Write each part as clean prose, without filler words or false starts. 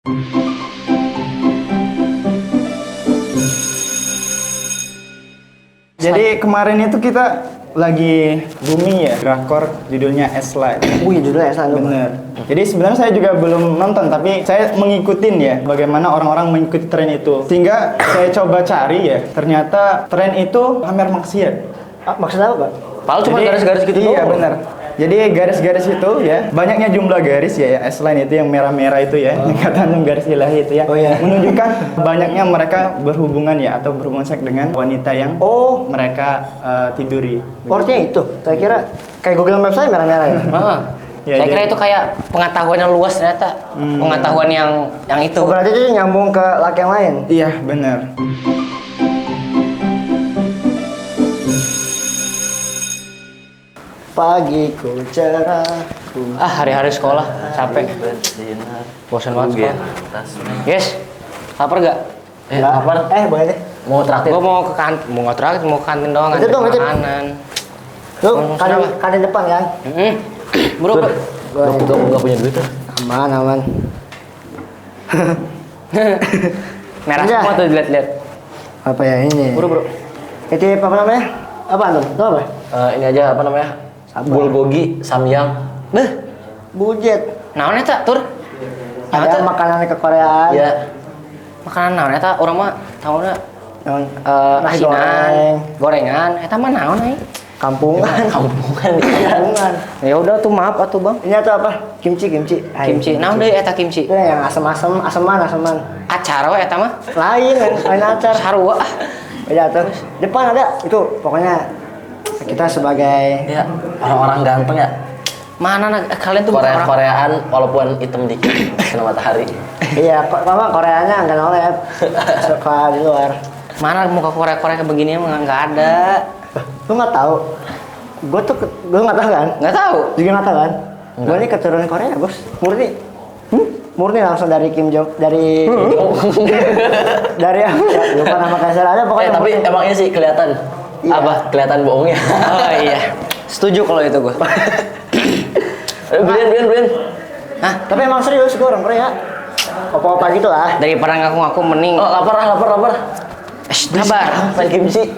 Jadi kemarin itu kita lagi booming ya, drakor judulnya S-Line. Wih, judulnya S-Line. Bener. Jadi sebenarnya saya juga belum nonton, tapi saya mengikutin ya bagaimana orang-orang mengikuti tren itu. Sehingga saya coba cari ya, ternyata tren itu pamer maksiat. Maksudnya apa, Pak? Padahal cuma garis-garis gitu iya, doang. bener. Jadi garis-garis itu ya, banyaknya jumlah garis ya, S-Line itu yang merah-merah itu ya, yang kata garis ilahi itu ya, Oh, iya. menunjukkan banyaknya mereka berhubungan ya, atau berhubungan seks dengan wanita yang mereka tiduri. Artinya itu? Saya kira kayak Google Maps saya merah-merah ya? Ya, Saya kira jadi- itu kayak pengetahuan yang luas ternyata. Pengetahuan yang itu. Oh, berarti itu nyambung ke laki yang lain? Iya, benar. Pagiku cerah. Hari-hari sekolah capek. Bosan banget sekolah. Yes. Lapar gak? Lapar? Boleh deh. Mau traktir? Gua mau ke kantin, mau kantin doang, Itu dong, itu. makanan. Lu Ngomong kantin, kenapa? kantin depan kan? Bro, Gua punya duit tuh. aman. Merah Udah. semua tuh dilihat-lihat. Apa ya ini? Bro. Itu apa namanya? Apa tuh? Itu apa? Ini aja apa namanya? Bulgogi, samyang. Bujet. Naon eta, Tur? Naon Ada eta? makanan kekoreaan. Iya. Makanan naon eta? Urang mah tahunya Naon? Nasi goreng. asinan, gorengan. Eta mah naon ai? Kampungan. Kampungan. Kampungan. Ya udah tuh maaf atuh, Bang. Ini atau apa? Kimchi. Kimchi. Naon deui eta kimchi? Itu yang aseman. Acar we eta mah. Lain acar. Sarua. Beda tuh. Depan ada itu pokoknya kita sebagai Ya, orang-orang ganteng ya. Mana kalian tuh bukan orang Korea-koreaan walaupun hitam dikit kena matahari. iya, Mama Koreanya enggak nolep. Suka di luar. mana muka Korea-Korea kayak begini mah nggak ada. Lu nggak tahu? Gue nggak tahu kan? Nggak tahu. Juga nggak tahu kan? Gue ini keturunan Korea, Bos. Murni. Murni langsung dari Kim Jong dari dari apa ya? Lupa nama kasar ada pokoknya. Tapi murni. emang ini sih kelihatan. Iya. Apa? Kelihatan bohongnya. Oh iya. Setuju kalau itu gue. Beliin. Hah? Tapi emang serius gue orang Korea. Opa-opa gitu lah. Daripada ngaku-ngaku mending. Oh, lapar. Sabar. Pengen kimchi.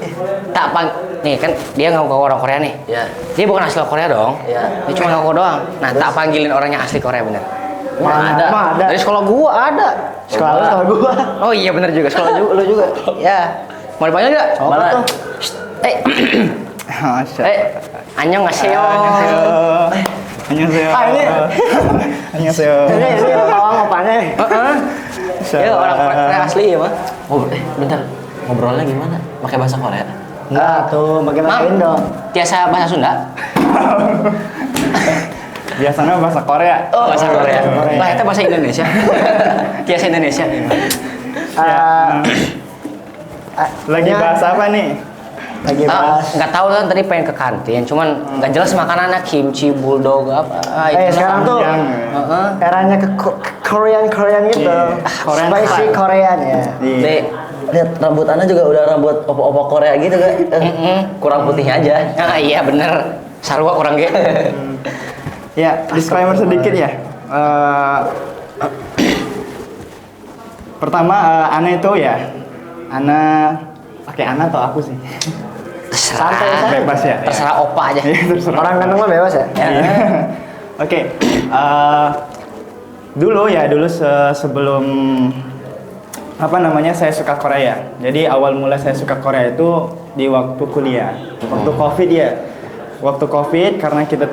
Tak pang. Nih kan dia ngaku orang Korea nih. Ya. Dia bukan asli Korea dong. Iya. Dia cuma ngaku doang. Nah, tak panggilin orangnya asli Korea bener. Emang ada. Dari sekolah gua ada. Sekolah gua. Oh iya bener juga. Sekolah juga, lu juga. Ya. Mau dipanggil nggak? Oh, Mana? tuh. Annyeonghaseyo. Annyeonghaseyo. Ah, ini. Annyeonghaseyo. Ini pawang opanya. Ya orang Korea asli ya mah. Bentar. Ngobrolnya gimana? Pakai bahasa Korea? Enggak tuh, bagaimana Mam. Indo? Tiasa bahasa Sunda? Biasanya bahasa Korea. Oh, bahasa Korea. Lah itu bahasa Indonesia. Tiasa Indonesia. Lagi bahas apa nih? Lagi bahas. Nggak tahu kan tadi pengen ke kantin, cuman nggak jelas makanannya kimchi, bulldog apa. Sekarang tuh Heeh. eranya ke Korean gitu. Korean Spicy style. Korean ya. Nih, lihat rambut Anda juga udah rambut opo-opo Korea gitu kan? Kurang putihnya aja. Iya bener. Sarua orang ge. Ya, disclaimer sedikit ya. Pertama, Ana itu ya. Ana pakai Ana atau aku sih? Santai, Terserah. santai. Bebas ya. Terserah opa aja. Iya, terserah. Orang ganteng mah bebas ya. Ya. Oke, dulu sebelum apa namanya saya suka Korea. Jadi awal mula saya suka Korea itu di waktu kuliah, waktu COVID ya. Waktu COVID karena kita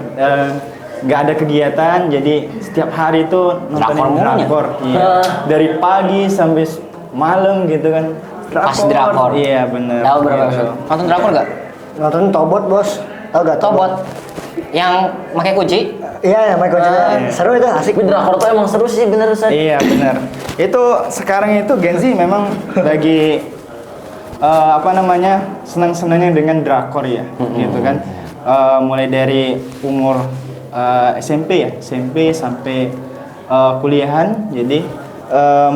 nggak ada kegiatan, jadi setiap hari itu nontonin Drakor mulunya? drakor. Iya. Dari pagi sampai malam gitu kan. Pas drakor. Iya bener. Tahu berapa Gitu. episode? Nonton drakor nggak? Nonton Tobot, Bos. Tahu gak Tobot. Yang pakai kunci? Iya, Michael Jackson. Seru itu, asik. Tapi drakor tuh emang seru sih bener Ustaz. Iya benar. Itu sekarang itu Gen Z memang lagi apa namanya senang-senangnya dengan drakor ya, gitu kan. Mulai dari umur SMP ya, SMP sampai kuliahan. Jadi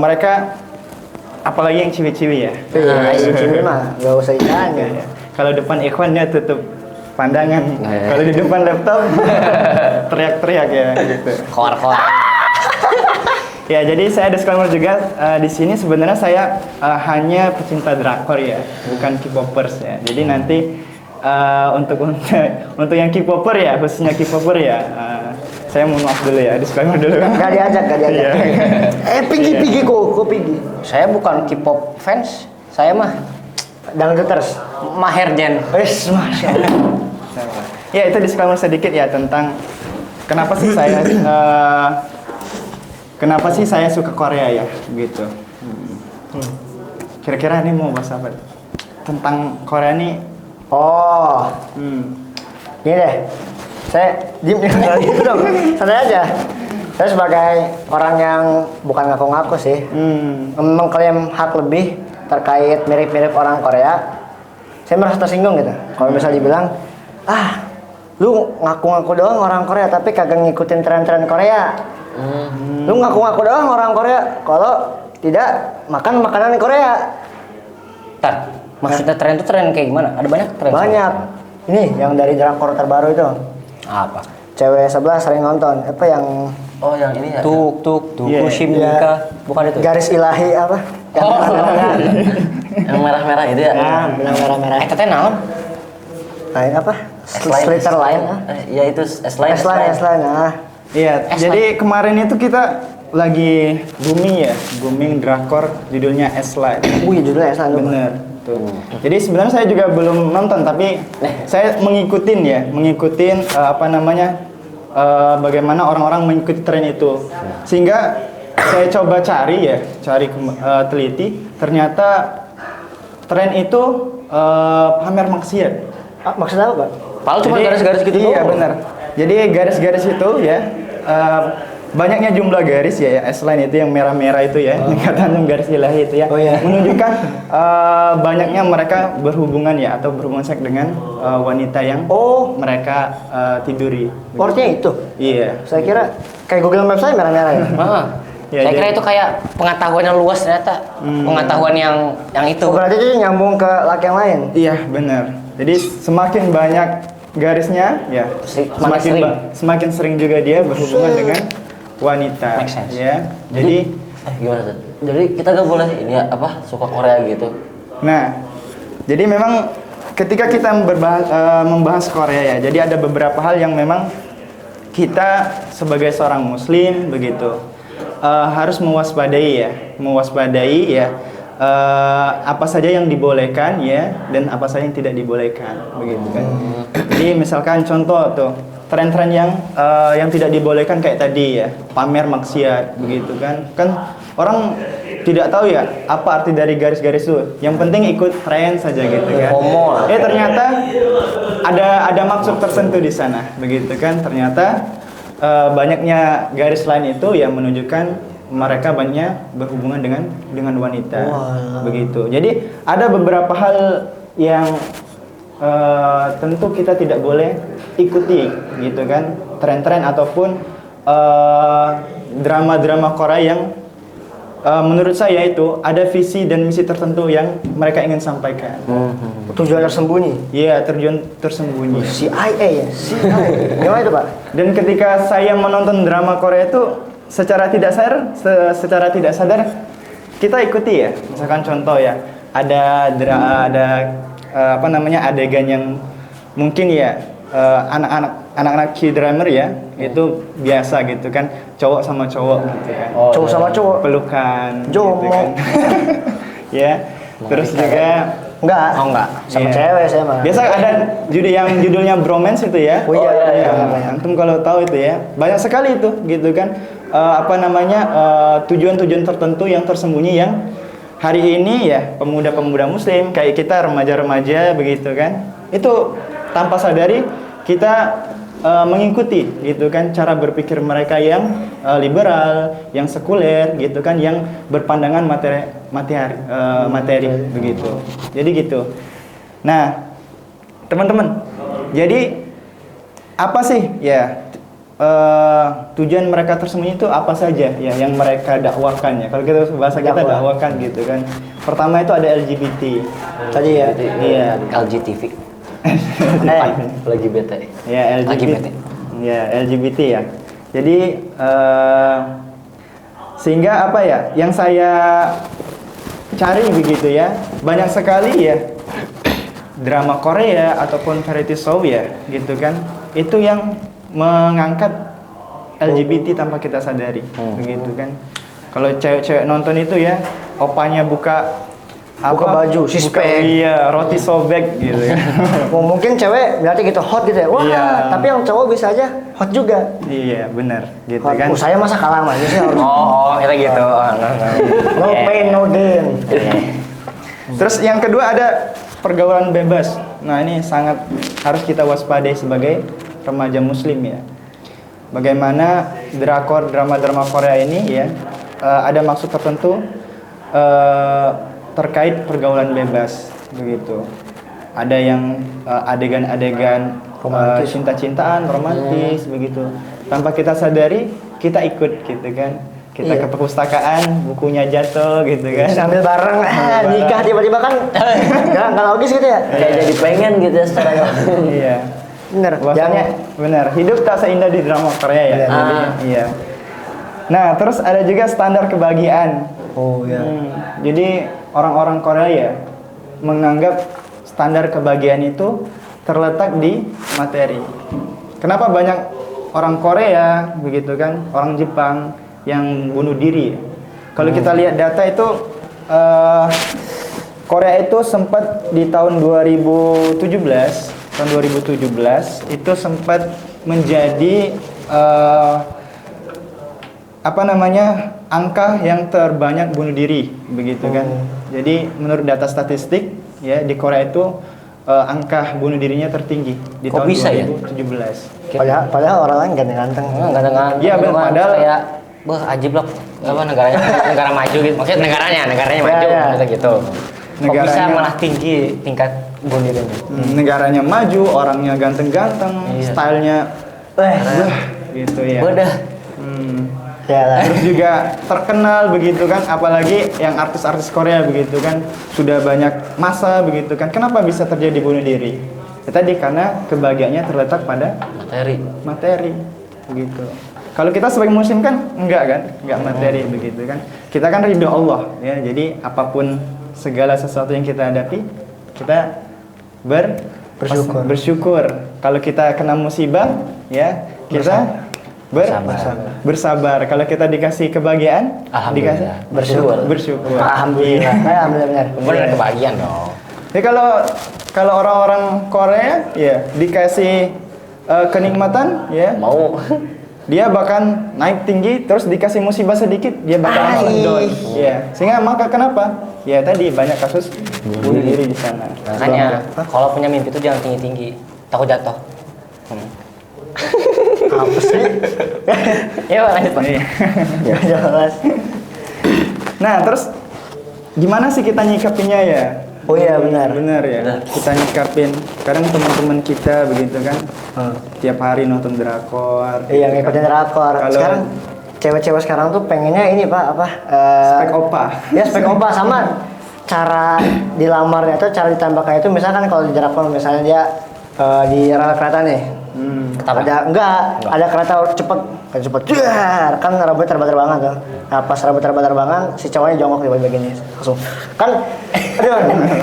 mereka apalagi yang ciwi-ciwi ya. Iya, si Cimi mah gak usah ditanya. Kalau depan ikhwannya tutup pandangan. Iya. Kalau di depan laptop teriak-teriak ya gitu. Koar-koar. Ya, jadi saya disclaimer juga di sini sebenarnya saya hanya pecinta drakor ya, bukan K-popers ya. Jadi nanti untuk yang K-popper ya, khususnya K-popper ya, saya mohon maaf dulu ya, disclaimer dulu. Gak diajak. Iya. Pigi kok Pigi. Saya bukan K-pop fans, saya mah Dangduters. Maherjen. Wes, masya Allah. Ya, itu disclaimer sedikit ya tentang kenapa sih saya suka Korea ya, gitu. Kira-kira ini mau bahas apa? Tentang Korea nih. Oh, ini deh. Saya diem gitu dong. Santai aja. Saya sebagai orang yang bukan ngaku-ngaku sih, mengklaim hak lebih terkait mirip-mirip orang Korea. Saya merasa tersinggung gitu. Kalau misalnya dibilang, lu ngaku-ngaku doang orang Korea tapi kagak ngikutin tren-tren Korea. Lu ngaku-ngaku doang orang Korea kalau tidak makan makanan Korea. Tar, maksudnya tren itu tren kayak gimana? Ada banyak tren. Banyak. Ini yang dari drakor terbaru itu. Apa? Cewek sebelah sering nonton. Apa yang Oh, yang ini ya. Tuk Iya. Kushim Iya. nikah. Bukan itu. garis ilahi apa? Oh. Yang merah-merah itu ya. Nah, benang merah-merah. Teteh naon? Lain apa? S-line. Sliter line. Ya itu S-line. S-line. Nah. Iya, jadi kemarin itu kita lagi booming drakor judulnya S-Line. Judulnya S-line. Bener. Tuh. Jadi sebenarnya saya juga belum nonton tapi saya mengikutin bagaimana orang-orang mengikuti tren itu. Sehingga saya coba teliti, ternyata tren itu pamer maksiat. Maksudnya apa, Pak? Padahal cuma Jadi, garis-garis gitu Iya, doang. benar. Jadi garis-garis itu ya banyaknya jumlah garis ya, S-line itu yang merah-merah itu ya, yang kata garis ilahi itu ya, Oh, iya. menunjukkan banyaknya mereka berhubungan ya atau berhubungan seks dengan wanita yang mereka tiduri. Portnya itu. Iya. Saya kira kayak Google Maps saya merah-merah ya. Ya, Saya kira jadi- itu kayak pengetahuannya luas ternyata. Pengetahuan yang itu. Berarti itu nyambung ke laki yang lain. Iya, benar. Jadi semakin banyak garisnya ya, semakin sering juga dia berhubungan dengan wanita. Make sense. Ya. Jadi Gimana tuh? Jadi kita gak boleh ini ya apa suka Korea gitu. nah, jadi memang ketika kita membahas Korea ya, jadi ada beberapa hal yang memang kita sebagai seorang muslim begitu harus mewaspadai ya apa saja yang dibolehkan ya dan apa saja yang tidak dibolehkan begitu kan. Jadi misalkan contoh tuh tren-tren yang tidak dibolehkan kayak tadi ya, pamer maksiat begitu kan. Kan orang tidak tahu ya apa arti dari garis-garis itu. Yang penting ikut tren saja gitu kan. FOMO. Ternyata ada maksud tertentu di sana begitu kan. Ternyata banyaknya garis lain itu yang menunjukkan mereka banyak berhubungan dengan wanita. Begitu. Jadi ada beberapa hal yang tentu kita tidak boleh ikuti gitu kan, tren-tren ataupun drama-drama Korea yang menurut saya itu ada visi dan misi tertentu yang mereka ingin sampaikan. Tujuan tersembunyi. Iya, tujuan tersembunyi. CIA ya. CIA. Gimana itu, Pak? Dan ketika saya menonton drama Korea itu secara tidak sadar kita ikuti ya. Misalkan contoh ya, ada adegan yang mungkin ya anak-anak K-drama ya itu biasa gitu kan, cowok sama cowok gitu kan. Cowok sama cowok. Pelukan Jomo. gitu kan. Ya. Terus juga Enggak. Enggak. Sama iya. cewek saya mah. Biasa ada judulnya bromance itu ya. Oh iya. Antum kalau tahu itu ya, banyak sekali itu gitu kan. Tujuan-tujuan tertentu yang tersembunyi yang hari ini ya pemuda-pemuda muslim kayak kita remaja-remaja begitu kan. Itu tanpa sadari kita mengikuti gitu kan cara berpikir mereka yang liberal, yang sekuler gitu kan, yang berpandangan materi begitu. Jadi gitu. Nah, teman-teman, jadi apa sih ya tujuan mereka tersembunyi itu apa saja ya yang mereka dakwakan ya. Kalau kita bahasa kita dakwakan gitu kan. Pertama itu ada LGBT. Tadi ya. Iya. LGTV. Lagi bete. Ya LGBT. LGBT. Ya LGBT ya. Jadi Sehingga apa ya? Yang saya cari begitu ya, banyak sekali ya drama Korea ataupun variety show ya, gitu kan. Itu yang mengangkat LGBT tanpa kita sadari, begitu kan. Kalau cewek-cewek nonton itu ya, opanya buka baju, sispek. Iya, roti sobek gitu ya. Mungkin cewek berarti gitu hot gitu ya. Wah, Iya. tapi yang cowok bisa aja hot juga. Iya, benar, gitu Hot. kan. Saya masa kalah mah, jadi harus Kita gitu. no pain no gain. Terus yang kedua ada pergaulan bebas. Nah, ini sangat harus kita waspadai sebagai remaja muslim ya. Bagaimana drama-drama Korea ini ya ada maksud tertentu terkait pergaulan bebas begitu. Ada yang adegan-adegan cinta-cintaan, romantis begitu. Tanpa kita sadari, kita ikut gitu kan. Kita ke perpustakaan, bukunya jatuh gitu kan. Sambil bareng nikah tiba-tiba kan nggak logis gitu ya. Kayak jadi pengen gitu ya secara Iya. Bener. Bahwasanya benar, hidup tak seindah di drama Korea ya. Iya. Jadi, iya. Nah, terus ada juga standar kebahagiaan. Oh ya. Jadi orang-orang Korea ya menganggap standar kebahagiaan itu terletak di materi. Kenapa banyak orang Korea begitu kan, orang Jepang yang bunuh diri? Kalau kita lihat data itu Korea itu sempat di tahun 2017 itu sempat menjadi angka yang terbanyak bunuh diri begitu kan. Jadi menurut data statistik ya di Korea itu angka bunuh dirinya tertinggi di Kok tahun bisa ya? 2017. Padahal orang lain ganteng-ganteng. Ganteng-ganteng. Iya, bener, padahal kayak ajib loh. Apa negaranya negara maju gitu. Maksudnya negaranya maju Iya. gitu. Kok bisa Negaranya- malah tinggi tingkat bunuh dirinya? Negaranya maju, orangnya ganteng-ganteng, Iya. stylenya Wah, gitu ya. Bodoh. ya lah. Terus juga terkenal begitu kan, apalagi yang artis-artis Korea begitu kan, sudah banyak masa begitu kan. Kenapa bisa terjadi bunuh diri? Ya, tadi karena kebahagiaannya terletak pada materi begitu. Kalau kita sebagai muslim kan enggak materi begitu kan. Kita kan ridho Allah ya. Jadi apapun segala sesuatu yang kita hadapi, kita bersyukur. Kalau kita kena musibah ya, kita bersabar. Kalau kita dikasih kebahagiaan, Alhamdulillah. bersyukur. Alhamdulillah. Benar. Bener kebahagiaan dong. Jadi kalau orang-orang Korea ya dikasih kenikmatan ya, Mau. dia bahkan naik tinggi, terus dikasih musibah sedikit dia bakal down. Ya. Sehingga maka kenapa? Ya tadi banyak kasus bunuh diri di sana. Makanya kalau punya mimpi itu jangan tinggi-tinggi. Takut jatuh. Apa sih? Ya lanjut Pak. Iya. Ya jelas. Nah, terus gimana sih kita nyikapinya ya? Oh iya benar. Benar ya. Kita nyikapin. Kadang teman-teman kita begitu kan, tiap hari nonton drakor. Iya ngikutin drakor. Kalau- Sekarang cewek-cewek sekarang tuh pengennya ini Pak apa? Spek opa. Ya spek opa sama cara dilamarnya atau cara ditembaknya itu misalkan kalau di drakor misalnya dia di rel kereta nih. Ada kereta cepet Duar, kan rambut terbang-terbangan tuh. Nah pas rambut terbang-terbangan si cowoknya jongkok di bagian ini langsung kan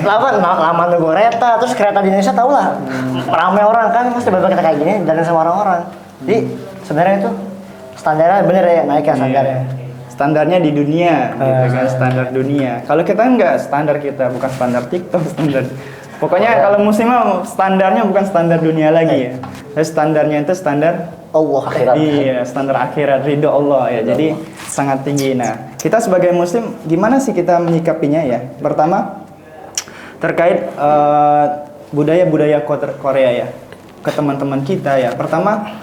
lama nunggu kereta, terus kereta di Indonesia tau lah ramai orang kan, mesti tiba-tiba kita kayak gini jalan sama orang-orang. Jadi sebenarnya itu standarnya bener ya, naik ya standarnya. Standarnya di dunia, gitu kan, standar dunia. Kalau kita enggak, standar kita bukan standar TikTok, standar. Pokoknya kalau muslim mah standarnya bukan standar dunia lagi ya. Tapi standarnya itu standar Allah akhirat. Iya, standar akhirat, ridho Allah ya. Jadi sangat tinggi. Nah, kita sebagai muslim gimana sih kita menyikapinya ya? Pertama terkait budaya-budaya Korea ya. Ke teman-teman kita ya. Pertama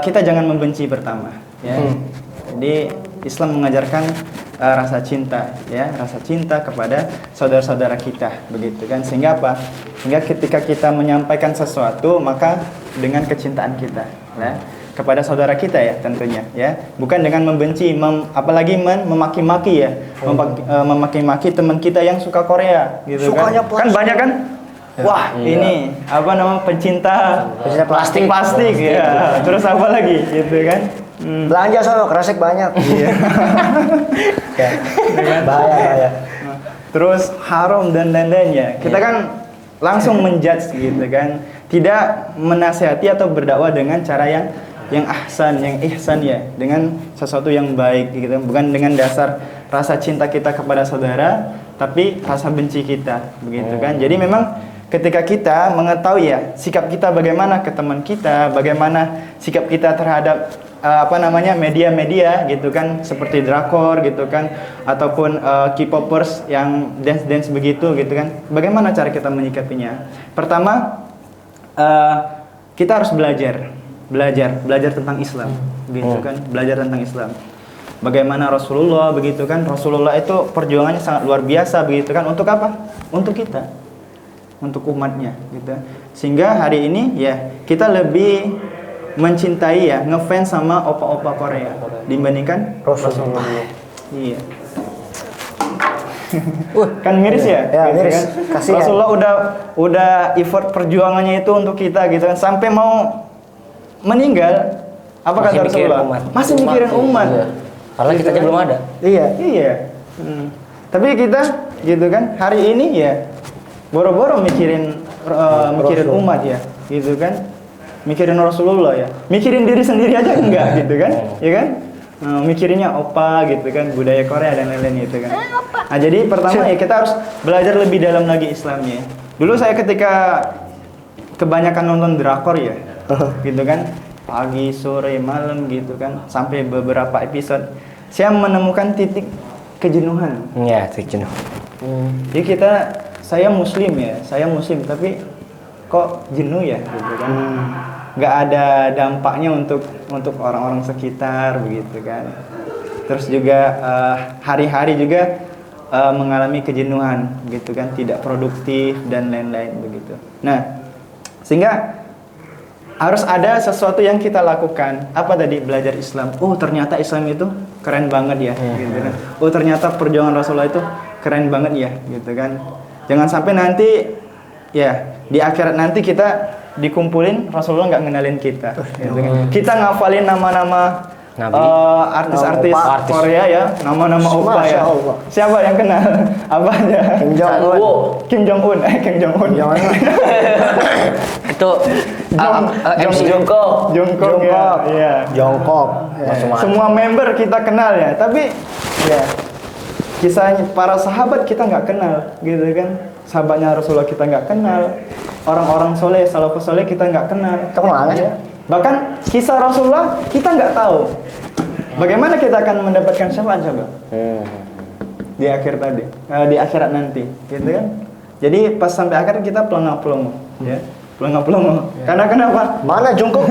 kita jangan membenci pertama ya. Jadi Islam mengajarkan rasa cinta ya, rasa cinta kepada saudara-saudara kita begitu kan. Sehingga apa? Sehingga ketika kita menyampaikan sesuatu maka dengan kecintaan kita ya, kepada saudara kita ya tentunya ya, bukan dengan membenci, apalagi memaki-maki ya, memaki-maki teman kita yang suka Korea gitu Sukanya kan. Kan banyak kan? Wah, ini apa namanya pencinta plastik ya. Terus apa lagi gitu kan? Belanja sono kresek banyak. Iya. Bahaya. Nah, terus haram dan lain-lainnya. Kita kan langsung menjudge gitu kan. Tidak menasihati atau berdakwah dengan cara yang ahsan, yang ihsan ya, dengan sesuatu yang baik gitu. Bukan dengan dasar rasa cinta kita kepada saudara, tapi rasa benci kita begitu kan. Jadi memang ketika kita mengetahui ya sikap kita bagaimana ke teman kita, bagaimana sikap kita terhadap media-media gitu kan, seperti drakor gitu kan, ataupun K-popers yang dance begitu gitu kan. Bagaimana cara kita menyikapinya? Pertama, kita harus belajar tentang Islam gitu kan, belajar tentang Islam. Bagaimana Rasulullah begitu kan? Rasulullah itu perjuangannya sangat luar biasa begitu kan. Untuk apa? Untuk kita, untuk umatnya gitu. Sehingga hari ini ya kita lebih mencintai ya, ngefans sama opa-opa Korea dibandingkan Rasulullah. Iya. Kan miris ya? Ya, gitu miris. kan? Kasihan. Rasulullah udah effort perjuangannya itu untuk kita gitu kan, sampai mau meninggal apa Masih kata mikirin Rasulullah? umat. Masih mikirin umat. Iya. Padahal kita aja belum ada. Iya. Tapi kita gitu kan hari ini ya boro-boro mikirin umat ya, gitu kan? Mikirin Rasulullah ya. Mikirin diri sendiri aja enggak gitu kan? Ya kan? Mikirinnya opa gitu kan, budaya Korea dan lain-lain gitu kan. Nah, jadi pertama ya kita harus belajar lebih dalam lagi Islamnya. Dulu saya ketika kebanyakan nonton drakor ya, gitu kan, pagi, sore, malam gitu kan, sampai beberapa episode, saya menemukan titik kejenuhan. Iya, jenuh. Jadi saya muslim tapi kok jenuh ya gitu kan. Nggak ada dampaknya untuk orang-orang sekitar begitu kan. Terus juga hari-hari juga mengalami kejenuhan gitu kan, tidak produktif dan lain-lain begitu. Nah, sehingga harus ada sesuatu yang kita lakukan. Apa tadi? Belajar Islam. Oh, ternyata Islam itu keren banget ya gitu kan. Oh, ternyata perjuangan Rasulullah itu keren banget ya gitu kan. Jangan sampai nanti ya di akhirat nanti kita dikumpulin Rasulullah nggak ngenalin kita gitu kan. Kita ngafalin nama-nama artis-artis Artis. Korea ya, nama-nama opa ya. Masya Allah. Siapa yang kenal? Apa aja? Kim Jong Un. Kim Jong Un. Itu MC Jungkook ya. Iya. Jongkok. Ya. Semua member kita kenal ya, tapi ya kisahnya para sahabat kita nggak kenal gitu kan. Sahabatnya Rasulullah kita nggak kenal, orang-orang soleh, salafus soleh kita nggak kenal. Kenal aja. Bahkan kisah Rasulullah kita nggak tahu. Bagaimana kita akan mendapatkan syafaat coba? Di akhirat nanti, gitu kan? Jadi pas sampai akhir kita pelongo-pelongo, ya, pelongo-pelongo. Karena kenapa? Mana Jongkok?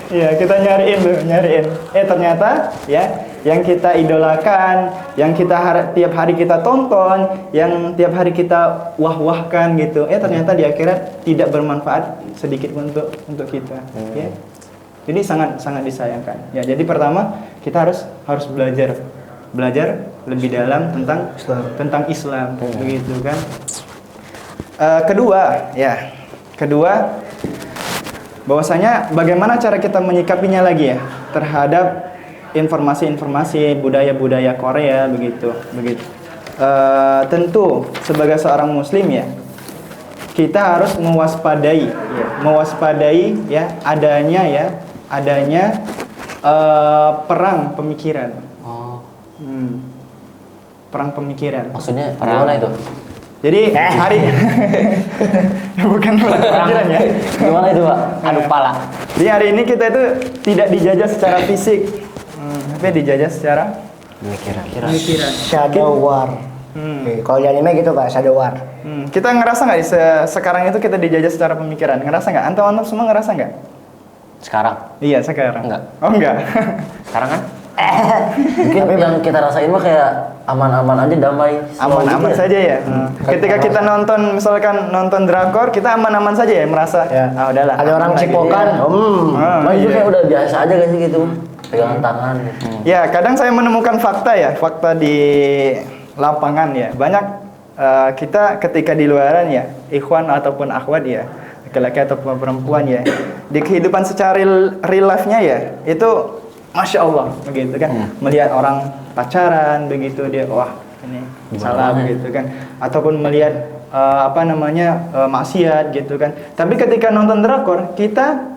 Iya, kita nyariin. Ternyata ya, yang kita idolakan, yang kita tiap hari kita tonton, yang tiap hari kita wah-wahkan gitu, ternyata di akhirat tidak bermanfaat sedikit pun untuk kita. Ya. Jadi sangat disayangkan. Ya, jadi pertama kita harus belajar lebih dalam tentang Islam, begitu kan. Kedua, bahwasanya bagaimana cara kita menyikapinya lagi ya terhadap informasi-informasi budaya-budaya Korea begitu. Tentu sebagai seorang muslim ya kita harus mewaspadai ya adanya perang pemikiran. Perang pemikiran. Maksudnya gimana itu? Jadi hari bukan perang pemikiran ya. Gimana itu, Pak? Adu pala. Jadi hari ini kita itu tidak dijajah secara fisik, tapi dijajah secara pemikiran. Shadow War. Kalau di anime gitu Pak, Shadow War. Kita ngerasa nggak sekarang itu kita dijajah secara pemikiran? Ngerasa nggak? Antum semua ngerasa nggak? Sekarang? Iya sekarang. Enggak. Oh enggak. Sekarang kan? Mungkin yang kita rasain mah kayak aman-aman aja, damai. Aman-aman saja ya. Ketika kita misalkan nonton drakor, kita aman-aman saja ya, merasa udahlah. Ada orang aman lagi. cipokan. Mah itu kayak udah biasa aja gak sih gitu? Pegangan tangan gitu. Ya, kadang saya menemukan fakta di lapangan ya. Banyak kita ketika di luaran ya, ikhwan ataupun akhwat ya, laki-laki atau perempuan ya, di kehidupan secara real life-nya ya, itu Masya Allah begitu kan, melihat orang pacaran begitu dia, wah ini salah begitu kan, ataupun melihat maksiat gitu kan. Tapi ketika nonton drakor kita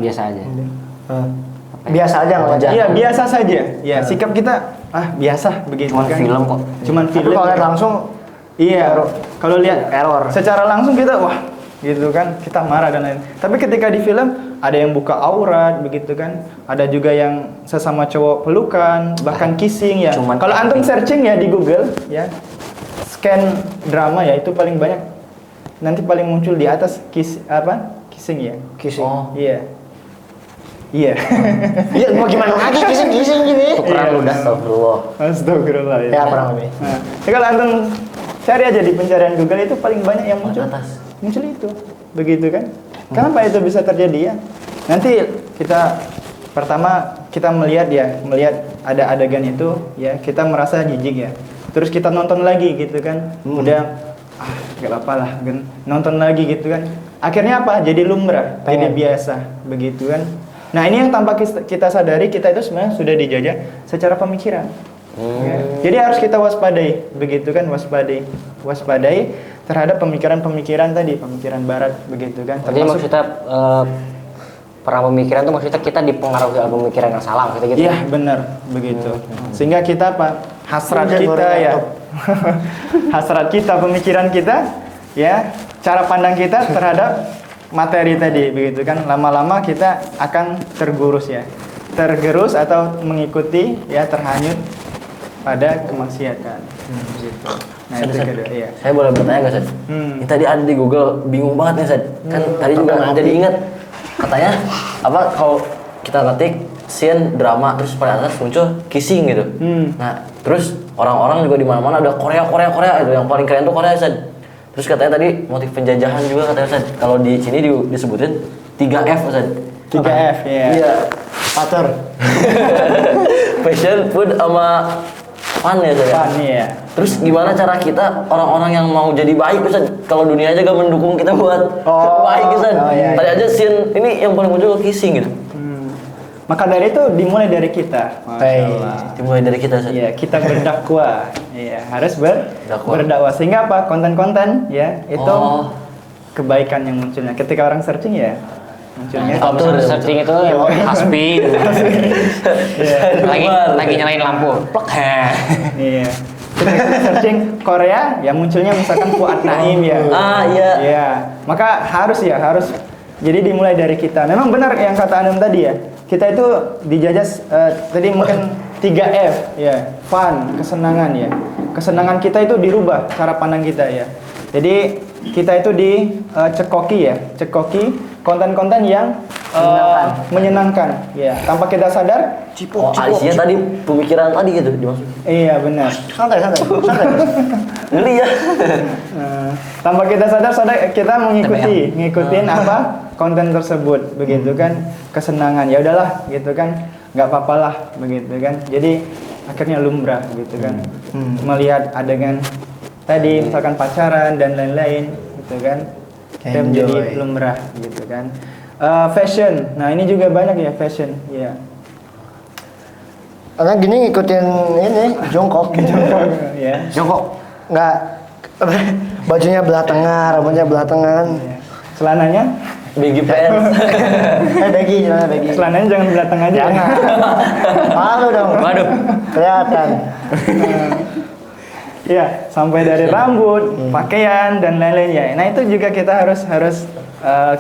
Biasa aja. Biasa aja ngeliatnya. Iya biasa saja. Ya sikap kita biasa begitu Cuman kan. film kok. Cuman Tapi film. kalau lihat langsung Iya. Kalau lihat error. secara langsung kita wah gitu kan, kita marah dan lain. Tapi ketika di film ada yang buka aurat begitu kan, ada juga yang sesama cowok pelukan, bahkan kissing ya. Cuman Kalau antum searching ya di Google ya, scan drama ya, itu paling banyak nanti paling muncul di atas kissing ya. kissing. Oh. Iya. Iya. Iya, mau gimana lagi kissing gini? Tukeran ludah, astagfirullah. Astagfirullah ya. Ya, kurang lebih. Nah, ya kalau antum cari aja di pencarian Google itu paling banyak yang muncul. Atas. Muncul itu. Begitu kan? Kenapa itu bisa terjadi ya? Nanti pertama kita melihat ada adegan itu ya, kita merasa jijik ya. Terus kita nonton lagi gitu kan. Udah gak apa-apa lah kan. Nonton lagi gitu kan. Akhirnya apa? Jadi lumrah, jadi biasa begitu kan. Nah, ini yang tanpa kita sadari, kita itu sebenarnya sudah dijajah secara pemikiran. Ya. Jadi harus kita waspadai, begitu kan, waspadai terhadap pemikiran-pemikiran tadi, pemikiran barat, begitu kan. Jadi maksudnya perang pemikiran tuh maksudnya kita dipengaruhi oleh pemikiran yang salah maksudnya gitu. Iya, benar, begitu. Sehingga kita hasrat kita ya. Hasrat kita, pemikiran kita ya, cara pandang kita terhadap materi tadi, begitu kan. Lama-lama kita akan tergerus atau mengikuti ya, terhanyut pada kemaksiatan. Gitu. Nah, itu kedua, iya. Saya boleh bertanya nggak, Seth? Ini tadi ada di Google, bingung banget nih, Seth. Kan tadi juga jadi ingat, katanya kalau kita ngetik scene drama terus pada atas muncul kissing gitu. Nah, terus orang-orang juga di mana-mana udah Korea itu yang paling keren tuh Korea, Seth. Terus katanya tadi motif penjajahan juga katanya, Seth. Kalau di sini disebutin 3F, Seth. 3F ya. Iya. Pater. Fashion, food, sama fun ya, Seth. Fun, iya. Terus gimana cara kita orang-orang yang mau jadi baik, Ustaz? Kalau dunia aja gak mendukung kita buat baik, Ustaz. iya. Tadi aja scene ini yang paling muncul kissing gitu. Maka dari itu dimulai dari kita. Masya Allah. Dimulai dari kita, Ustaz. Iya, kita berdakwah. Iya, harus berdakwah. Sehingga apa? Konten-konten ya, itu kebaikan yang munculnya. Ketika orang searching ya, munculnya. Kalau misalnya searching itu ya Hasbi. lagi nyalain lampu. Plek. Iya. Ketika searching Korea, ya munculnya misalkan Fuad Naim ya. Iya. Iya. Maka harus. Jadi dimulai dari kita. Memang benar yang kata Anum tadi ya. Kita itu dijajah tadi mungkin 3F ya, fun, kesenangan ya. Kesenangan kita itu dirubah cara pandang kita ya. Jadi kita itu cekoki konten-konten yang menyenangkan ya. Tanpa kita sadar, Isinya tadi pemikiran tadi gitu dimaksud. iya benar. Santai. Ngeri ya. Tanpa kita sadar kita ngikutin apa konten tersebut begitu kan, kesenangan ya udahlah gitu kan, nggak apa-apalah begitu kan. Jadi akhirnya lumrah gitu kan, melihat adegan tadi misalkan pacaran dan lain-lain gitu kan, kita menjadi lumrah gitu kan. Fashion, nah ini juga banyak ya fashion ya. Karena gini ngikutin ini jongkok. Ya. Jongkok nggak bajunya belah tengah, rambutnya belah tengah. Celananya Baggy pants. Baggy. celananya jangan belah tengah aja. Jangan. Malu dong. Waduh. Kelihatan. Iya, sampai dari rambut, pakaian dan lain-lain ya. Nah, itu juga kita harus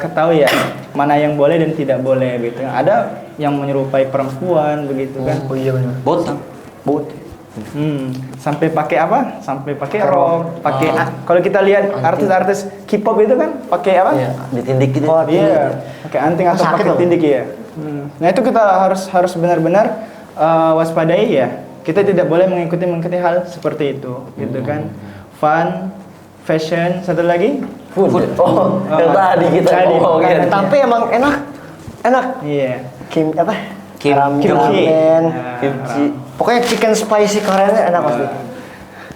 ketahui ya, mana yang boleh dan tidak boleh gitu. Ada yang menyerupai perempuan begitu kan. Oh iya benar. Bot. Sampai pakai apa? Sampai pakai rok, pakai kalau kita lihat artis-artis K-pop itu kan pakai apa? Iya, ditindik gitu. Oh, Iya, pakai anting atau sakit pakai loh. tindik ya. Nah, itu kita harus benar-benar waspadai ya. Kita tidak boleh mengikuti hal seperti itu, gitu kan. Fun, fashion, satu lagi Food. Oh, yang tadi kita tadi, ngomongin. Tapi emang enak. iya. Kimchi. Ramen, Kimchi. pokoknya chicken spicy Koreanya enak pasti.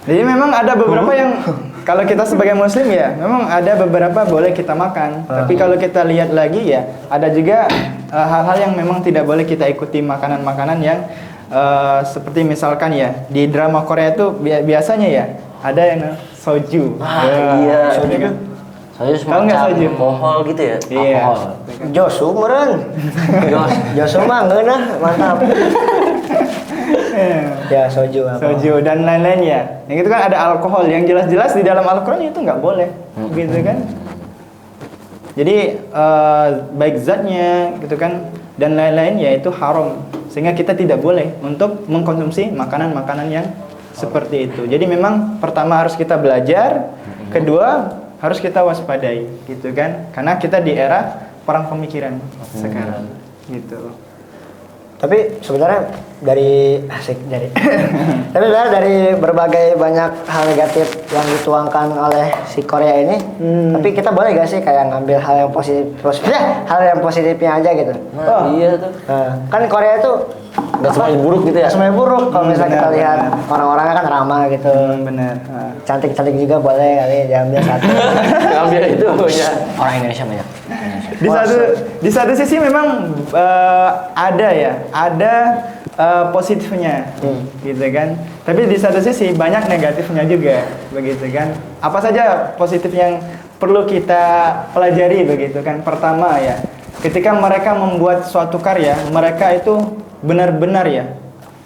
Jadi memang ada beberapa yang kalau kita sebagai muslim ya memang ada beberapa boleh kita makan. Tapi kalau kita lihat lagi ya ada juga hal-hal yang memang tidak boleh kita ikuti, makanan-makanan yang seperti misalkan ya di drama Korea itu biasanya ya ada yang soju. Iya. Soju kan? Soju Tahu nggak semacam soju? alkohol gitu ya? Iya. Alkohol. Josu meren. Josu mah ngeunah, mantap. Ya soju apa? Soju dan lain-lainnya. Yang itu kan ada alkohol yang jelas-jelas di dalam Al-Qur'an itu nggak boleh, gitu kan? Jadi baik zatnya gitu kan dan lain-lainnya itu haram sehingga kita tidak boleh untuk mengkonsumsi makanan-makanan yang seperti itu. Jadi memang pertama harus kita belajar, kedua harus kita waspadai gitu kan? Karena kita di era perang pemikiran sekarang gitu. Tapi sebenarnya tapi sebenarnya dari berbagai banyak hal negatif yang dituangkan oleh si Korea ini, tapi kita boleh gak sih kayak ngambil hal yang hal yang positifnya aja gitu. Nah, iya tuh. Nah, kan Korea itu Gak semuanya buruk gitu ya? nggak semuanya buruk kalau misalnya kita benar, lihat benar. orang-orangnya kan ramah gitu. Benar. Cantik-cantik juga boleh kali diambil satu. Ambil itu punya. Orang Indonesia banyak. Di satu sisi memang ada positifnya gitu kan, tapi di satu sisi banyak negatifnya juga begitu kan. Apa saja positif yang perlu kita pelajari begitu kan? Pertama ya, ketika mereka membuat suatu karya, mereka itu benar-benar ya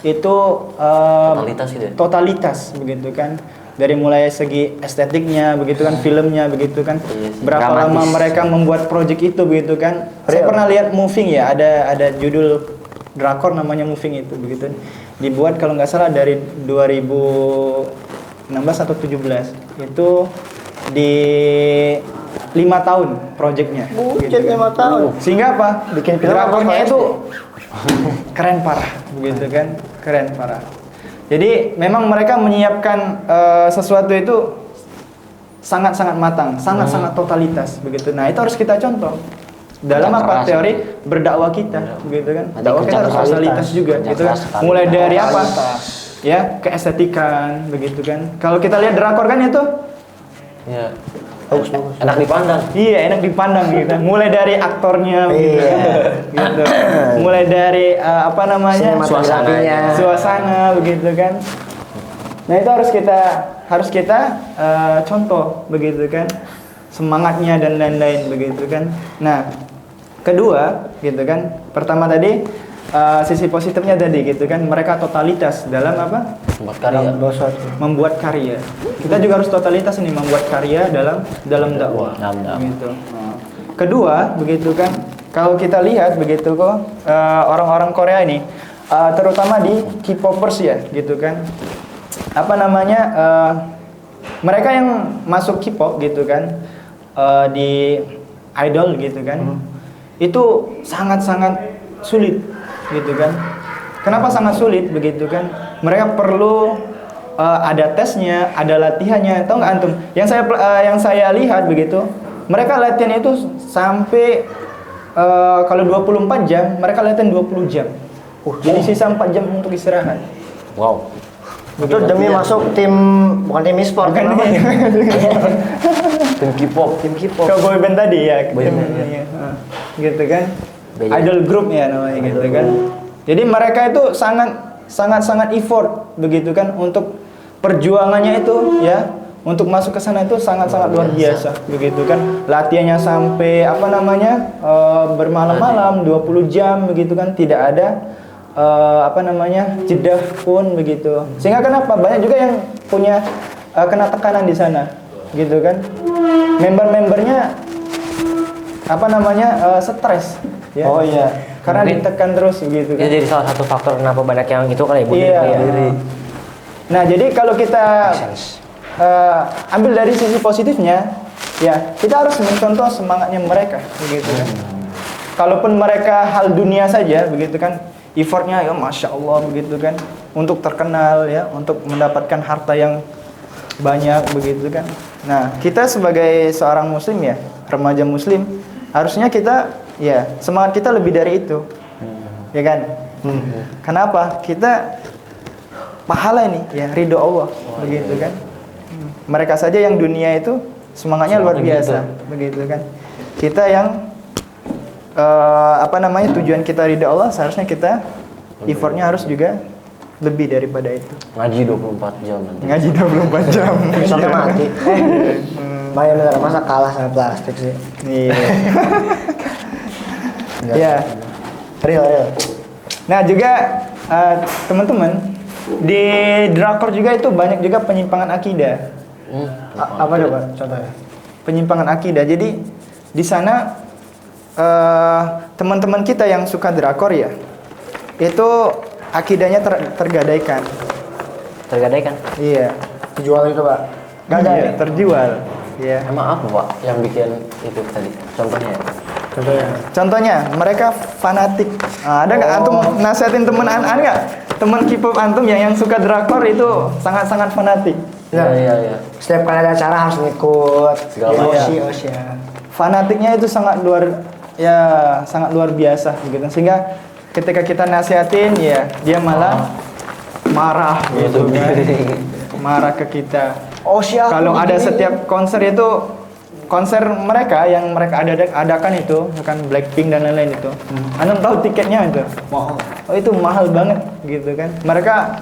itu Totalitas gitu ya? totalitas begitu kan, dari mulai segi estetiknya begitu kan, filmnya begitu kan, Iya sih. berapa Dramatis. lama mereka membuat project itu begitu kan. Saya pernah lihat Moving ya, ada judul drakor namanya Moving itu begitu, dibuat kalau nggak salah dari 2016 atau 17 itu di 5 tahun projectnya. Buset 5 tahun. Sehingga apa? Bikin film drakornya apa, itu keren parah, begitu kan? Keren parah. Jadi memang mereka menyiapkan sesuatu itu sangat-sangat matang, sangat-sangat totalitas, begitu. Nah itu harus kita contoh dalam Kerja apa keras. teori berdakwah kita, begitu kan? Berarti Dakwah kerja kita harus keras. totalitas juga, Kerja gitu kan? keras sekali. Mulai dari apa? Ya keestetikan, begitu kan? Kalau kita lihat drakor kan itu Iya. Bagus. Enak dipandang. iya enak dipandang gitu. Mulai dari aktornya begitu. Gitu. Mulai dari apa namanya? Sinematografinya. Suasana begitu kan. Nah, itu harus kita contoh begitu kan. Semangatnya dan lain-lain begitu kan. Nah, kedua gitu kan. Pertama tadi sisi positifnya tadi gitu kan. Mereka totalitas dalam apa? Buat karya. Membuat karya. Kita juga harus totalitas nih membuat karya dalam dakwah. Dalam dakwah. Gitu. Kedua, begitu kan. Kalau kita lihat begitu kok orang-orang Korea ini terutama di K-popers ya, gitu kan. Apa namanya? Mereka yang masuk K-pop gitu kan di idol gitu kan. Itu sangat-sangat sulit gitu kan. Kenapa sangat sulit begitu kan? Mereka perlu ada tesnya, ada latihannya. Tahu nggak antum? Yang saya lihat begitu, mereka latihan itu sampai kalau 24 jam, mereka latihan 20 jam. Jadi sisa 4 jam untuk istirahat. Wow. Itu demi masuk tim, bukan tim e-sport Bukan kenapa? Tim K-pop. Tim K-pop. Ke boy band tadi ya, Boy band, iya. Gitu kan. Beda. Idol group ya namanya gitu kan. Jadi mereka itu sangat effort begitu kan untuk perjuangannya itu ya, untuk masuk ke sana itu sangat-sangat luar biasa begitu kan. Latihannya sampai apa namanya? Bermalam-malam 20 jam begitu kan, tidak ada apa namanya? Jeda pun begitu. Sehingga kenapa banyak juga yang punya kena tekanan di sana gitu kan. Member-membernya apa namanya? Stres ya. Oh iya. Karena Mungkin ditekan terus begitu Itu kan. jadi salah satu faktor kenapa banyak yang itu kali ya, bunuh Iya. diri ya. Nah, jadi kalau kita Make sense. ambil dari sisi positifnya, ya kita harus mencontoh semangatnya mereka, begitu kan. Kalaupun mereka hal dunia saja, begitu kan, effortnya ya masya Allah, begitu kan, untuk terkenal ya, untuk mendapatkan harta yang banyak, begitu kan. Nah, kita sebagai seorang muslim ya, remaja muslim, harusnya kita ya semangat kita lebih dari itu, ya kan. Kenapa? Kita pahala ini ya ridho Allah, begitu kan. mereka saja yang dunia itu semangatnya luar biasa, begitu kan. Kita yang tujuan kita ridha Allah, seharusnya kita effortnya harus juga lebih daripada itu. Ngaji 24 jam nanti. Ngaji 24 jam. Sampai mati. Bayar bener, masa kalah sama plastik sih? Iya. Ya. Real. Nah juga teman-teman di drakor juga itu banyak juga penyimpangan akidah. Apa coba contohnya? Penyimpangan akidah. Jadi di sana teman-teman kita yang suka drakor ya, itu akidahnya tergadaikan. Tergadaikan. Iya. Dijual itu Pak? Gak ada ya? Terjual. Iya. Emang apa Pak yang bikin itu tadi? Contohnya ya? Contohnya mereka fanatik. Ada nggak antum nasihatin temen ada nggak? Teman K-pop antum yang suka drakor itu sangat-sangat fanatik. Iya. Setiap kali ada acara harus ngikut. Segala macam. Ya. Fanatiknya itu sangat luar biasa gitu. Sehingga ketika kita nasihatin ya dia malah marah gitu kan. Marah ke kita. Kalau ada setiap konser itu, konser mereka yang mereka adakan itu, kan Blackpink dan lain-lain itu. Antum tahu tiketnya itu? Mahal. Oh itu mahal banget gitu kan. Mereka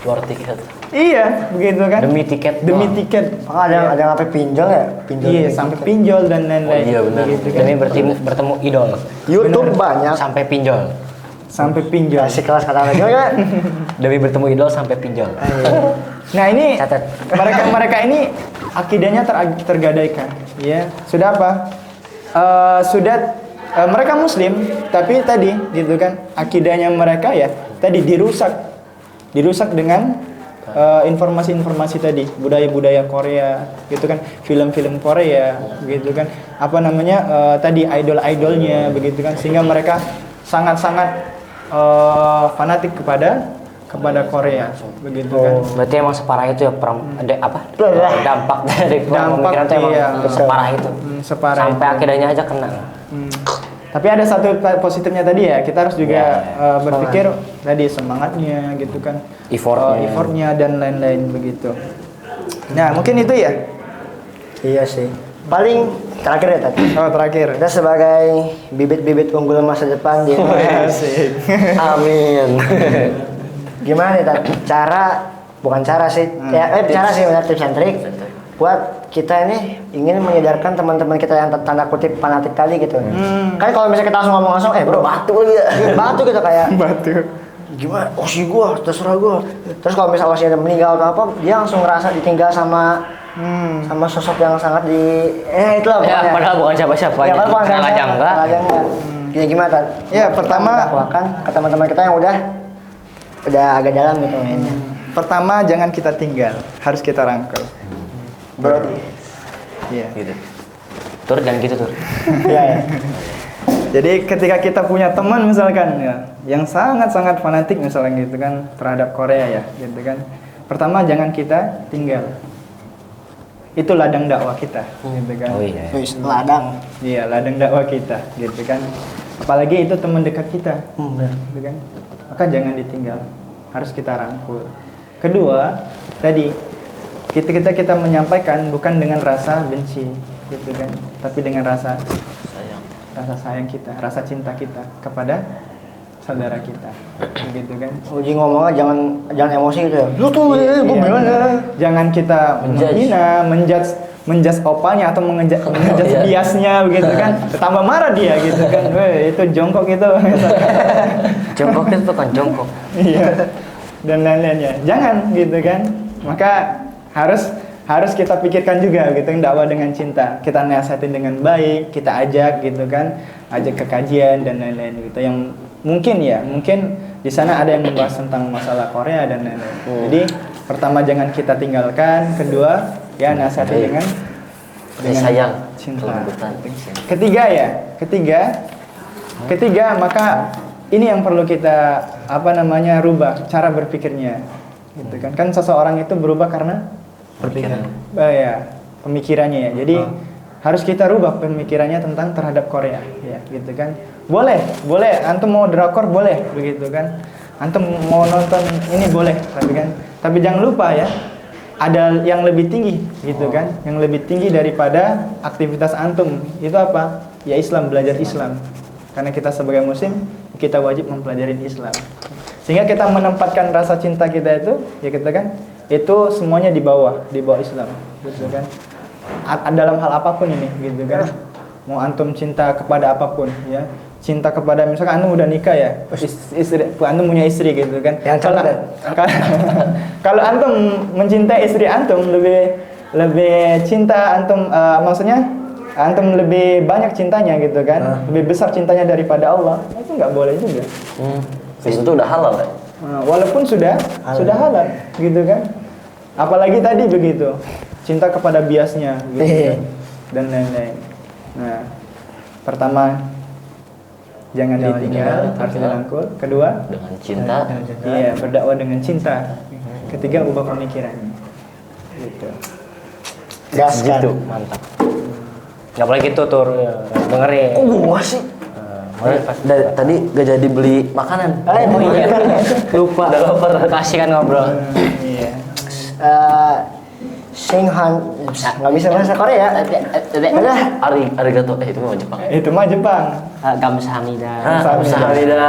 Luar tiket. iya, begitu kan. Demi tiket. Tiket. Ada yang sampai pinjol ya? Pinjol. Iya, sampai pinjol dan lain-lain. Oh iya, benar. Begitu kan. Demi bertemu idol. YouTube banyak. Sampai pinjol. Sampai pinjol. Kasih kelas kata lagi kan? Demi bertemu idol sampai pinjol. Nah ini Catat. mereka ini akidahnya tergadaikan, ya sudah apa? Mereka Muslim, tapi tadi gitu kan akidahnya mereka ya tadi dirusak dengan informasi-informasi tadi, budaya-budaya Korea, gitu kan, film-film Korea, gitu kan, tadi idol-idolnya, begitu kan, sehingga mereka sangat-sangat fanatik kepada Korea, begitu kan. Berarti emang separah itu ya dampak dari pemikiran itu emang iya. separah itu. Separah Sampai itu. akidahnya aja kena. Tapi ada satu positifnya tadi ya, kita harus juga berpikir tadi semangatnya gitu kan, effortnya dan lain-lain begitu. Nah mungkin itu ya. Iya sih. Paling terakhir ya tadi. Oh terakhir. Kita sebagai bibit-bibit unggul masa depan di Indonesia. Amin. Gimana nih Tat? Cara sih benar tips and trick buat kita ini ingin menyadarkan teman-teman kita yang tanda kutip fanatik tadi gitu. Kan kalau misalnya kita ngomong langsung bro batu lagi ya. Batu gitu kayak Batu. gimana osi gua terserah gua. Terus kalau misalnya osi ada meninggal atau apa dia langsung ngerasa ditinggal sama sosok yang sangat itulah Ya, pokoknya. padahal bukan siapa-siapa. Ya, padahal bukan Kalajangga. Gini gimana Tat? Ya pertama Dakwakan ke teman-teman kita yang udah agak dalam gitu mainnya. Pertama jangan kita tinggal, harus kita rangkul. Berarti. Iya. Gitu. Tur dan gitu tur. Iya. Jadi ketika kita punya teman misalkan ya, yang sangat-sangat fanatik misalnya gitu kan terhadap Korea ya, gitu kan. Pertama jangan kita tinggal. Itu ladang dakwah kita, gitu kan. Oh iya. Wis ladang. Iya, ladang dakwah kita, gitu kan. Apalagi itu teman dekat kita, gitu kan. Maka jangan ditinggal, harus kita rangkul. Kedua, tadi kita menyampaikan bukan dengan rasa benci, gitu kan, tapi dengan rasa sayang kita, rasa cinta kita kepada saudara kita, gitu kan. Uji ngomongnya jangan emosi gitu ya. Lu tuh Iya. gimana? Jangan kita menghina, menjudge opanya atau menjudge biasnya begitu kan. Tambah marah dia gitu kan. Weh, itu jongkok gitu. Jongkok itu tuh kan jongkok. Iya. Dan lain-lainnya. Jangan gitu kan. Maka harus kita pikirkan juga gitu kan, dakwah dengan cinta. Kita nasihatin dengan baik, kita ajak gitu kan. Ajak ke kajian dan lain-lain gitu. Yang mungkin di sana ada yang membahas tentang masalah Korea dan lain-lain. Jadi pertama jangan kita tinggalkan, kedua ya nasihati dengan sayang, cinta. kelembutan. Ketiga maka ini yang perlu kita rubah cara berpikirnya, gitu kan. Kan seseorang itu berubah karena pemikirannya ya. Jadi harus kita rubah pemikirannya tentang terhadap Korea ya, gitu kan. Boleh antum mau drakor boleh begitu kan, antum mau nonton ini boleh, tapi jangan lupa ya ada yang lebih tinggi gitu kan, yang lebih tinggi daripada aktivitas antum. Itu apa? Ya Islam, belajar Islam. Karena kita sebagai muslim, kita wajib mempelajari Islam. Sehingga kita menempatkan rasa cinta kita itu, ya kita kan, itu semuanya di bawah Islam, gitu kan. Dalam hal apapun ini, gitu kan. Mau antum cinta kepada apapun, ya. Cinta kepada, misalkan antum udah nikah ya, istri, antum punya istri gitu kan. Yang Kalau antum mencintai istri antum, lebih cinta antum, maksudnya antum lebih banyak cintanya gitu kan, lebih besar cintanya daripada Allah, itu nggak boleh juga. Itu udah halal ya? Walaupun sudah halal gitu kan. Apalagi tadi begitu, cinta kepada biasnya gitu kan, dan lain-lain. Nah, pertama jangan ditinggal, harus dirangkul. Kedua, Dengan cinta. iya, berdakwah dengan cinta. Ketiga, ubah pemikirannya. Gitu. Gas kan. Gitu, mantap. Nggak boleh gitu Tur, dengerin. Wah sih. Tadi gak jadi beli makanan. Oh iya. Lupa. Udah lapar. Kasih kan ngobrol. Iya. Singhan nggak bisa bahasa Korea. Udah. Arigato. Itu mah Jepang. Itu mah Jepang. Gamsahamnida. Kamsahamnida.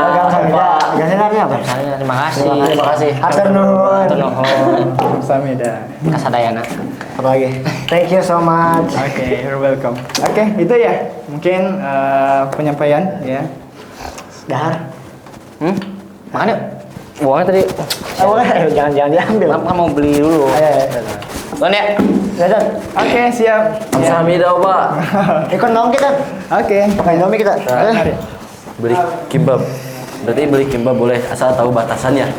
Gasnya artinya apa? Gamsahamnida, terima kasih. Terima kasih. Hatur nuhun. Hatur nuhun. Samida. Kasadayana. Apa lagi? Thank you so much. Oke, you're welcome. Oke, itu ya. Mungkin penyampaian ya. Dahar. Makan yuk. Buangnya tadi. Boleh. Jangan diambil. Kenapa mau beli dulu? Ayo. Tuan ya. Dadan. Oke, siap. Kamsahamnida, Pak. Ikut nong kita. Oke. Main nomi kita. Mari. Beli kimbab. Berarti beli kimbab boleh asal tahu batasannya.